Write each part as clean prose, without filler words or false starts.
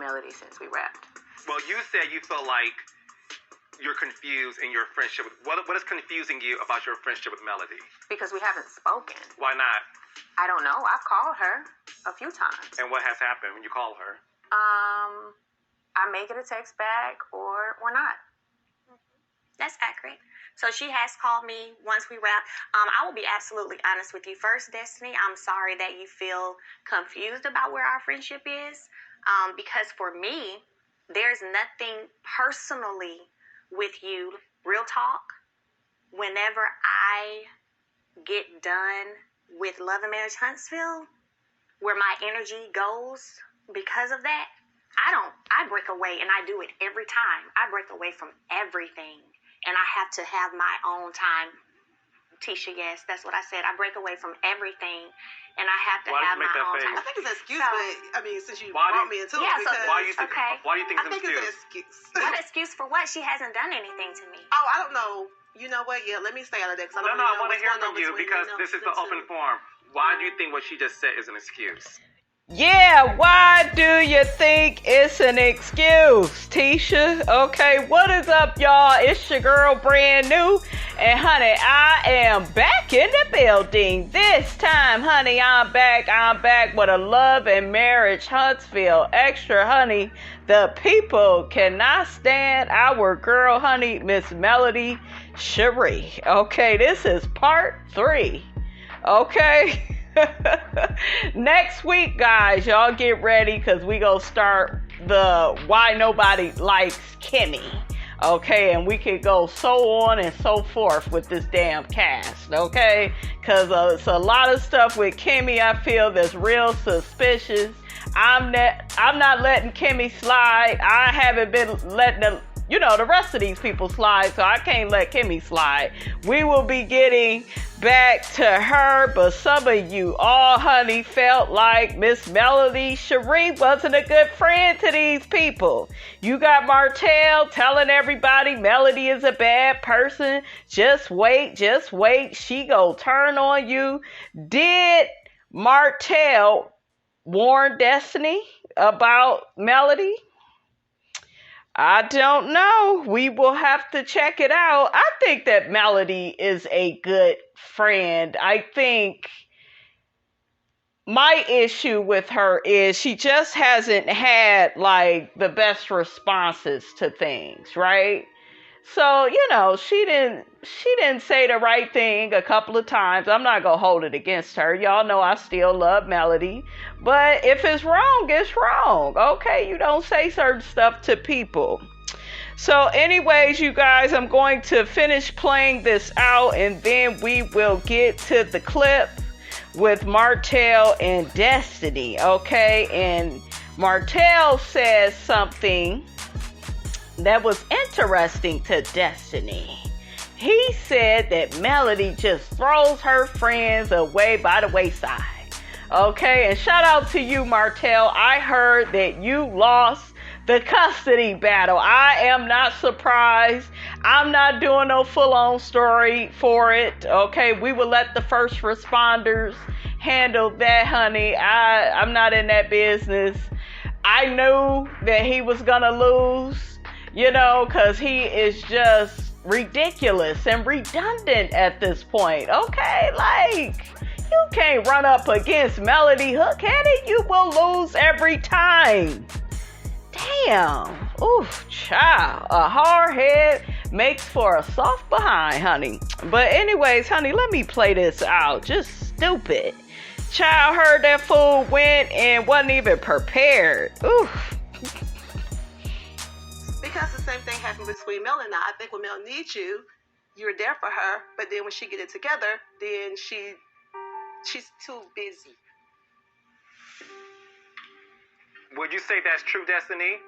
Melody since we rapped. Well, you said you feel like you're confused in your friendship. What is confusing you about your friendship with Melody? Because we haven't spoken. Why not? I don't know. I've called her a few times. And what has happened when you call her? I may get a text back or not. That's accurate. So she has called me once we wrap. I will be absolutely honest with you. First, Destiny, I'm sorry that you feel confused about where our friendship is. Because for me, there's nothing personally with you. Real talk. Whenever I get done with Love and Marriage Huntsville, where my energy goes because of that, I break away, and I do it every time. I break away from everything, and I have to have my own time. Tisha, yes, that's what I said. I break away from everything, and I have to have my own time. I think it's an excuse, but I mean, since you brought me into it, because why do you think it's an excuse? What excuse for what? She hasn't done anything to me. Oh, I don't know. You know what? Yeah, let me stay out of that. I want to hear from you because this is the open forum. Why do you think what she just said is an excuse? Yeah, why do you think it's an excuse, Tisha? Okay, what is up, y'all? It's your girl, Brand New. And, honey, I am back in the building. This time, honey, I'm back with a Love and Marriage Huntsville extra, honey. The people cannot stand our girl, honey, Miss Melody Cherie. Okay, this is part 3. Okay? Next week, guys, y'all get ready because we gonna start the Why Nobody Likes Kimmy. Okay, and we could go so on and so forth with this damn cast, okay? Because it's a lot of stuff with Kimmy I feel that's real suspicious. I'm not letting Kimmy slide. I haven't been letting the rest of these people slide, so I can't let Kimmy slide. We will be getting back to her, but some of you all, honey, felt like Miss Melody Cherie wasn't a good friend to these people. You got Martell telling everybody Melody is a bad person. Just wait. She gon' turn on you. Did Martell warn Destiny about Melody? I don't know. We will have to check it out. I think that Melody is a good friend. I think my issue with her is she just hasn't had like the best responses to things, right? So, she didn't say the right thing a couple of times. I'm not going to hold it against her. Y'all know I still love Melody. But if it's wrong, it's wrong. Okay, you don't say certain stuff to people. So anyways, you guys, I'm going to finish playing this out and then we will get to the clip with Martell and Destiny. Okay, and Martell says something that was interesting to Destiny. He said that Melody just throws her friends away by the wayside. Okay, and shout out to you, Martell. I heard that you lost the custody battle. I am not surprised. I'm not doing no full-on story for it. Okay, we will let the first responders handle that, honey. I'm not in that business. I knew that he was gonna lose. Because he is just ridiculous and redundant at this point. Okay, like, you can't run up against Melody hook-headed. You will lose every time. Damn. Oof, child. A hard head makes for a soft behind, honey. But anyways, honey, let me play this out. Just stupid. Child heard that fool went and wasn't even prepared. Oof. Because the same thing happened between Mel and I. I think when Mel needs you, you're there for her. But then when she get it together, then she's too busy. Would you say that's true, Destiny?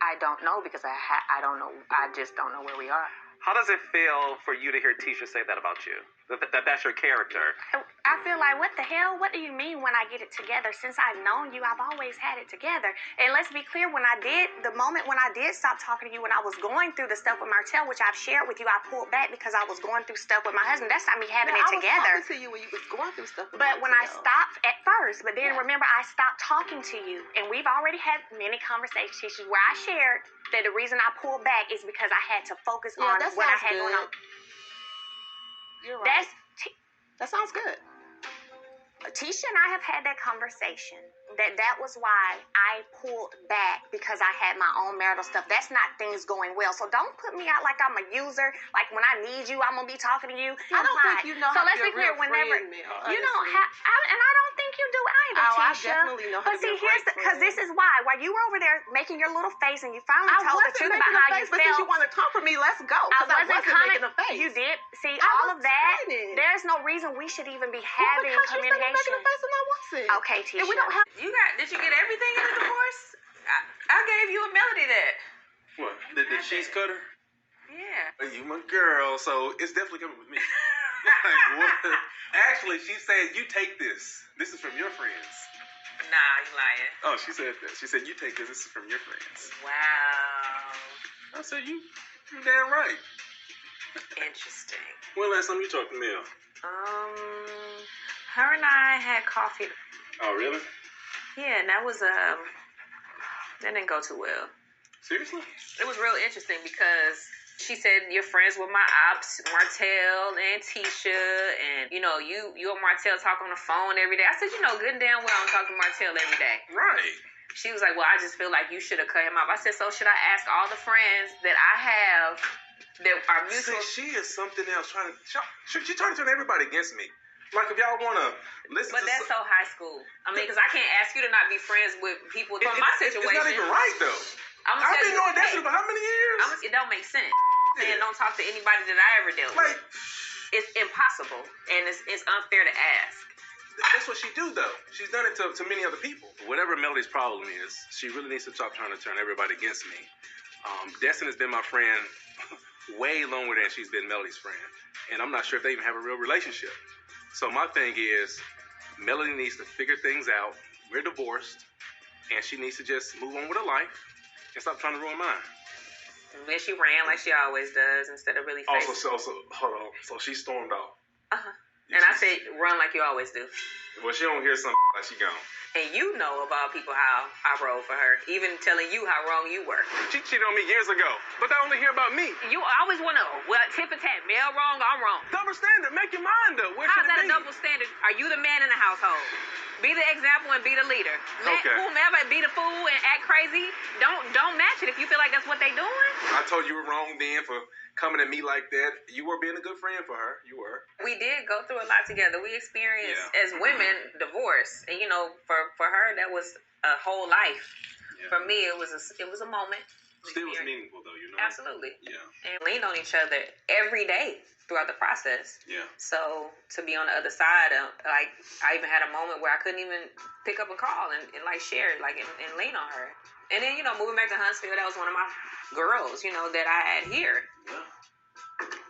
I don't know because I don't know. I just don't know where we are. How does it feel for you to hear Tisha say that about you? That's your character. I feel like, what the hell? What do you mean when I get it together? Since I've known you, I've always had it together. And let's be clear, the moment when I did stop talking to you, when I was going through the stuff with Martell, which I've shared with you, I pulled back because I was going through stuff with my husband. That's not me having it together. I was talking to you when you was going through stuff with But when I Martell. stopped at first, but then remember, I stopped talking to you. And we've already had many conversations where I shared that the reason I pulled back is because I had to focus on what I had going on. You're right. That sounds good. Tisha and I have had that conversation. That was why I pulled back, because I had my own marital stuff. That's not things going well. So don't put me out like I'm a user. Like when I need you, I'm gonna be talking to you. I don't think you know so how let's to be be a clear. real Whenever friend, Mel, you don't have, and I don't think you do either, Oh, I Tisha. definitely know how to But be see, a great because this is why. While you were over there making your little face, and you finally told the truth about how you but since you felt. want to comfort me, let's go. I Because I wasn't making a face. You did. See, I all of was that, explaining. there's no reason we should even be having because you said I'm making communication. a face and I wasn't. Okay, Tisha. And we don't have. Did you get everything in the divorce? I gave you a Melody that. What? The cheese cutter? Yeah. You my girl, so it's definitely coming with me. Like, what? Actually, she said, you take this. This is from your friends. Nah, you lying. Oh, she said that. She said, you take this. This is from your friends. Wow. I said, you're damn right. Interesting. When last time you talked to Mel? Her and I had coffee. Oh, really? Yeah, and that was, that didn't go too well. Seriously? It was real interesting because she said you're friends with my ops, Martell and TISHA, and you and Martell talk on the phone every day. I said, good and damn well I'm talking to Martell every day. Right. She was like, well, I just feel like you should have cut him off. I said, so should I ask all the friends that I have that are mutual? See, she is something else. She trying to turn everybody against me. Like, if y'all want to listen But to... that's so high school. I mean, because I can't ask you to not be friends with people from my situation. It's not even right, though. I've been doing that shit for how many years? It don't make sense. Saying don't talk to anybody that I ever dealt with. Like, it's impossible, and it's unfair to ask. That's what she do, though. She's done it to many other people. Whatever Melody's problem is, she really needs to stop trying to turn everybody against me. Destiny's been my friend way longer than she's been Melody's friend. And I'm not sure if they even have a real relationship. So my thing is, Melody needs to figure things out. We're divorced, and she needs to just move on with her life and stop trying to ruin mine. And then she ran like she always does instead of really facing. Also, hold on. So she stormed off. Uh-huh. And I said, run like you always do. Well, she don't hear something like she gone. And you know of all people how I rode for her, even telling you how wrong you were. She cheated on me years ago, but I only hear about me. You always want to, tit for tat, Mel wrong, I'm wrong. Double standard, make your mind up. Where How's should that it be? a double standard? Are you the man in the household? Be the example and be the leader. Let Okay. whomever be the fool and act crazy, don't match it if you feel like that's what they doing. I told you were wrong then for coming at me like that. You were being a good friend for her. You were. We did go through a lot together. We experienced, as women, divorce. And, for her, that was a whole life. Yeah. For me, it was a moment. Still was meaningful, though, Absolutely. Yeah. And leaned on each other every day throughout the process. Yeah. So to be on the other side, I even had a moment where I couldn't even pick up a call and share, and lean on her. And then, moving back to Huntsville, that was one of my girls, that I had here. Yeah.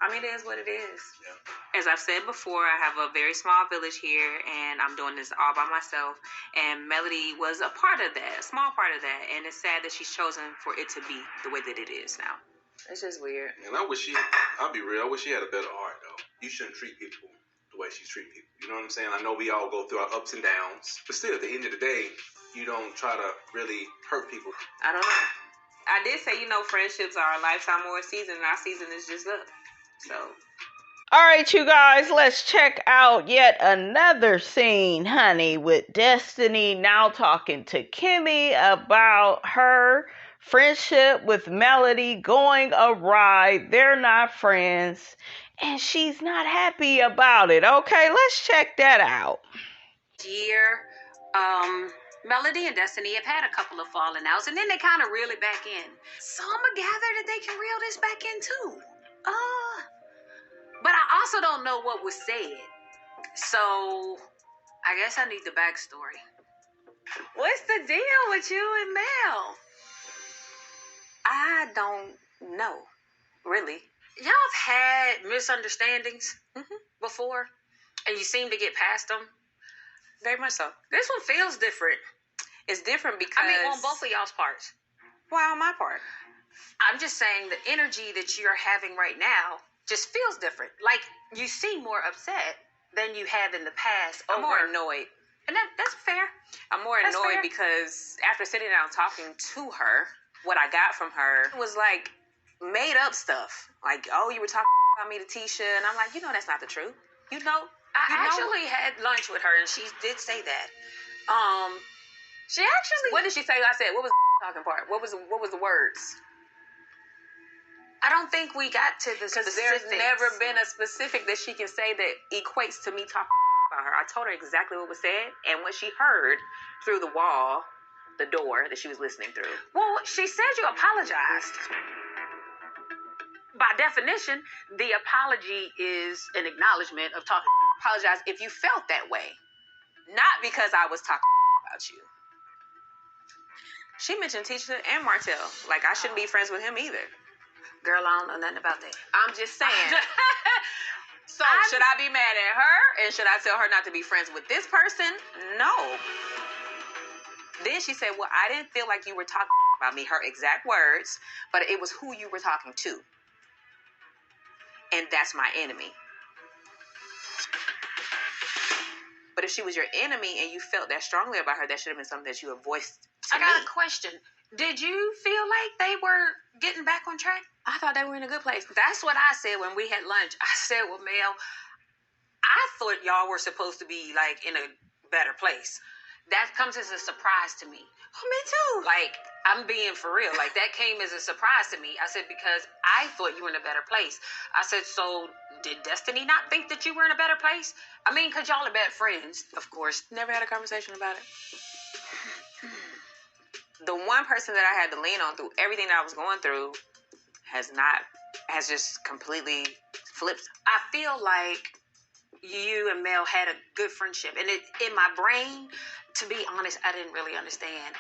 I mean, it is what it is. Yeah. As I've said before, I have a very small village here, and I'm doing this all by myself. And Melody was a part of that, a small part of that. And it's sad that she's chosen for it to be the way that it is now. It's just weird. And I'll be real, I wish she had a better heart, though. You shouldn't treat people the way she's treating people. You know what I'm saying? I know we all go through our ups and downs, but still, at the end of the day, you don't try to really hurt people. I don't know. I did say, friendships are a lifetime or a season, and our season is just up. So. All right, you guys, let's check out yet another scene, honey, with Destiny now talking to Kimmy about her friendship with Melody going awry. They're not friends, and she's not happy about it. Okay, let's check that out. Year, Melody and Destiny have had a couple of falling outs, and then they kind of reel it back in. So I'm gonna gather that they can reel this back in too. But I also don't know what was said. So I guess I need the backstory. What's the deal with you and Mel? I don't know, really. y'all have had misunderstandings before, and you seem to get past them. Very much so. This one feels different. It's different because... I mean, on both of y'all's parts. Why on my part? I'm just saying the energy that you're having right now just feels different. Like, you seem more upset than you have in the past. I'm more annoyed. And that's fair. I'm more That's annoyed fair. because after sitting down talking to her, what I got from her was like made up stuff. Like, oh, you were talking about me to TISHA, and I'm like, that's not the truth. I actually had lunch with her, and she did say that. She actually... What did she say? I said, what was the talking part? What was the words? I don't think we got to the Because specifics. there's never been a specific that she can say that equates to me talking about her. I told her exactly what was said, and what she heard through the wall, the door that she was listening through. Well, she said you apologized. By definition, the apology is an acknowledgement of talking. Apologize if you felt that way. Not because I was talking about you. She mentioned TISHA and Martell. Like, I shouldn't be friends with him either. Girl, I don't know nothing about that. I'm just saying. So, should I be mad at her? And should I tell her not to be friends with this person? No. Then she said, well, I didn't feel like you were talking about me, her exact words, but it was who you were talking to. And that's my enemy. But if she was your enemy and you felt that strongly about her, that should have been something that you had voiced to I got me. a question. Did you feel like they were getting back on track? I thought they were in a good place. That's what I said when we had lunch. I said, well, Mel, I thought y'all were supposed to be, like, in a better place. That comes as a surprise to me. Oh, me too. Like, I'm being for real. Like, that came as a surprise to me. I said, because I thought you were in a better place. I said, so did Destiny not think that you were in a better place? I mean, because y'all are bad friends, of course. Never had a conversation about it. The one person that I had to lean on through everything that I was going through has just completely flipped. I feel like you and Mel had a good friendship. And in my brain, to be honest, I didn't really understand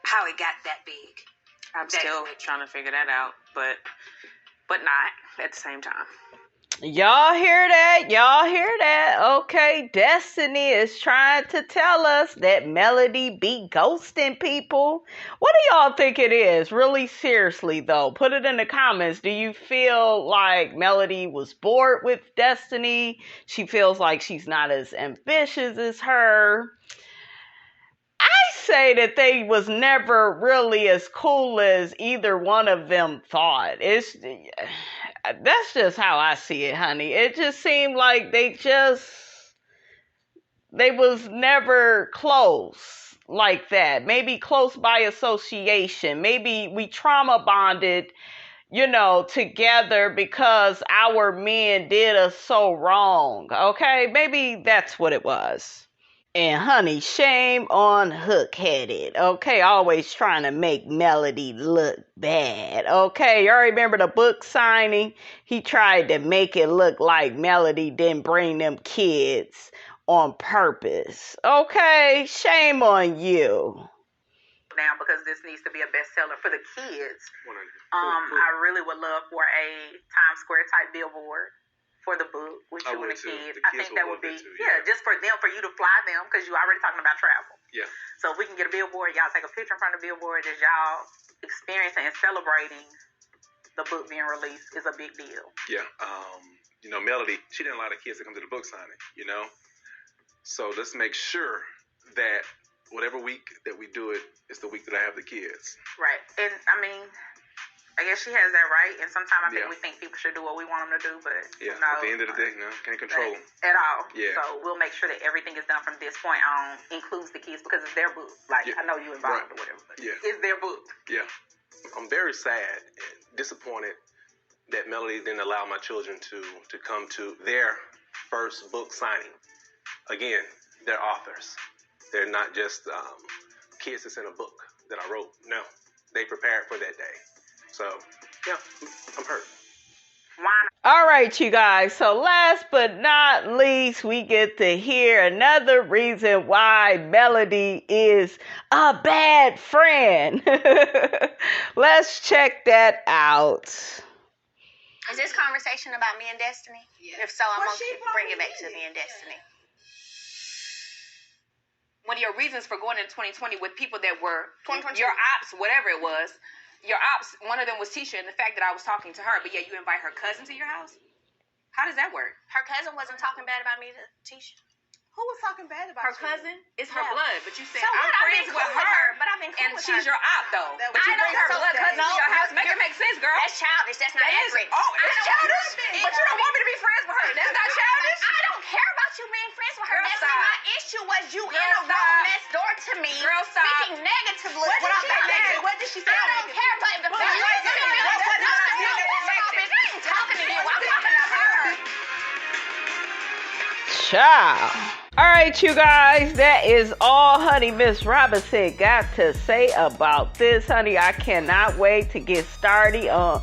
how it got that big. I'm still trying to figure that out, but not at the same time. Y'all hear that? Y'all hear that? Okay, Destiny is trying to tell us that Melody be ghosting people. What do y'all think it is? Really seriously, though. Put it in the comments. Do you feel like Melody was bored with Destiny? She feels like she's not as ambitious as her. I say that they was never really as cool as either one of them thought. That's just how I see it, honey. It just seemed like they was never close like that. Maybe close by association. Maybe we trauma bonded, together because our men did us so wrong. Okay? Maybe that's what it was. And honey, shame on Hook-Headed, okay? Always trying to make Melody look bad, okay? Y'all remember the book signing? He tried to make it look like Melody didn't bring them kids on purpose, okay? Shame on you. Now, because this needs to be a bestseller for the kids. I really would love for a Times Square type billboard for the book with you and the kids. I think that would be, just for them, for you to fly them, because you're already talking about travel. Yeah. So if we can get a billboard, y'all take a picture in front of the billboard as y'all experiencing and celebrating the book being released is a big deal. Yeah. Melody, she didn't allow the kids to come to the book signing, So let's make sure that whatever week that we do it is the week that I have the kids. Right. And I mean, I guess she has that right, and sometimes I think we think people should do what we want them to do, but at the end of the day, no, can't control them at all. Yeah. So we'll make sure that everything is done from this point on, includes the kids, because it's their book. Like, I know you involved or whatever, but it's their book. Yeah. I'm very sad and disappointed that Melody didn't allow my children to come to their first book signing. Again, they're authors. They're not just kids that's in a book that I wrote. No, they prepared for that day. So, yeah, I'm hurt. All right, you guys. So last but not least, we get to hear another reason why Melody is a bad friend. Let's check that out. And Was this conversation about me and Destiny? Yes. If so, I'm going to bring it back to me and Destiny. One of your reasons for going into 2020 with people that were 2022. your ops, whatever it was, your ops, one of them was TISHA, and the fact that I was talking to her, but yet you invite her cousin to your house? How does that work? Her cousin wasn't talking bad about me to Tisha. Who was talking bad about Her cousin is her blood, but you said So I'm what? I've friends been with cool with her, her, but I've been cool and with she's her. your op though. That But you I bring don't her so blood cousin to no, your house. Make it make sense, girl. That's childish. That's not That is, accurate. it's childish, but you don't want me to be friends with her. That's not childish. I don't care about you being friends with her. Girl, That's stop. not my issue. Was you Girl, in a room stop. next door to me, Girl, stop. speaking negatively? What did she say? negative? What did she say? I don't care. But the What did she say? What did she say? I ain't talking to you. I'm talking to her. Child. All right, you guys, that is all honey Miss Robinson got to say about this, honey. I cannot wait to get started on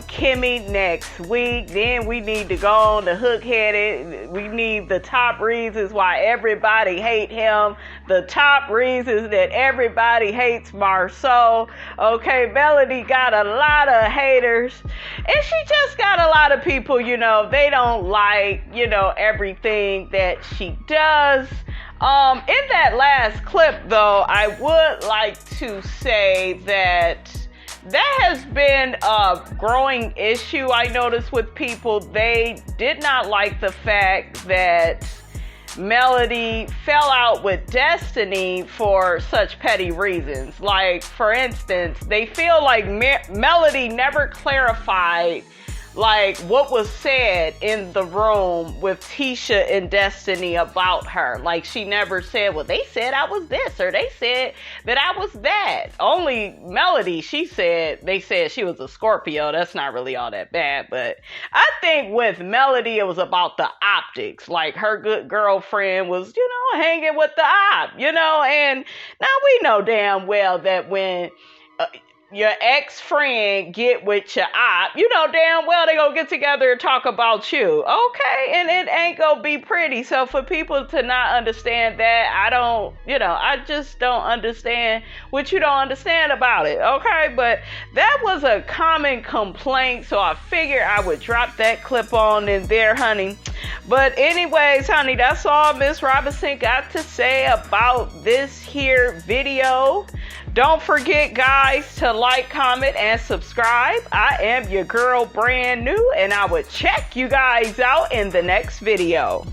Kimmy next week. Then we need to go on the hook-headed. We need the top reasons why everybody hate him. The top reasons that everybody hates Marceau. Okay, Melody got a lot of haters. And she just got a lot of people, they don't like, everything that she does. In that last clip, though, I would like to say that has been a growing issue I noticed with people. They did not like the fact that Melody fell out with Destiny for such petty reasons. Like, for instance, they feel like Melody never clarified what was said in the room with TISHA and Destiny about her. Like, she never said, well, they said I was this, or they said that I was that. Only Melody, they said she was a Scorpio. That's not really all that bad, but I think with Melody, it was about the optics. Like, her good girlfriend was, hanging with the op, and now we know damn well that when your ex-friend get with your op, damn well they gonna get together and talk about you, okay? And it ain't gonna be pretty. So for people to not understand that, I just don't understand what you don't understand about it, okay? But that was a common complaint, so I figured I would drop that clip on in there, honey. But anyways, honey, that's all Miss Robinson got to say about this here video. Don't forget, guys, to like, comment, and subscribe. I am your girl, brand new, and I will check you guys out in the next video.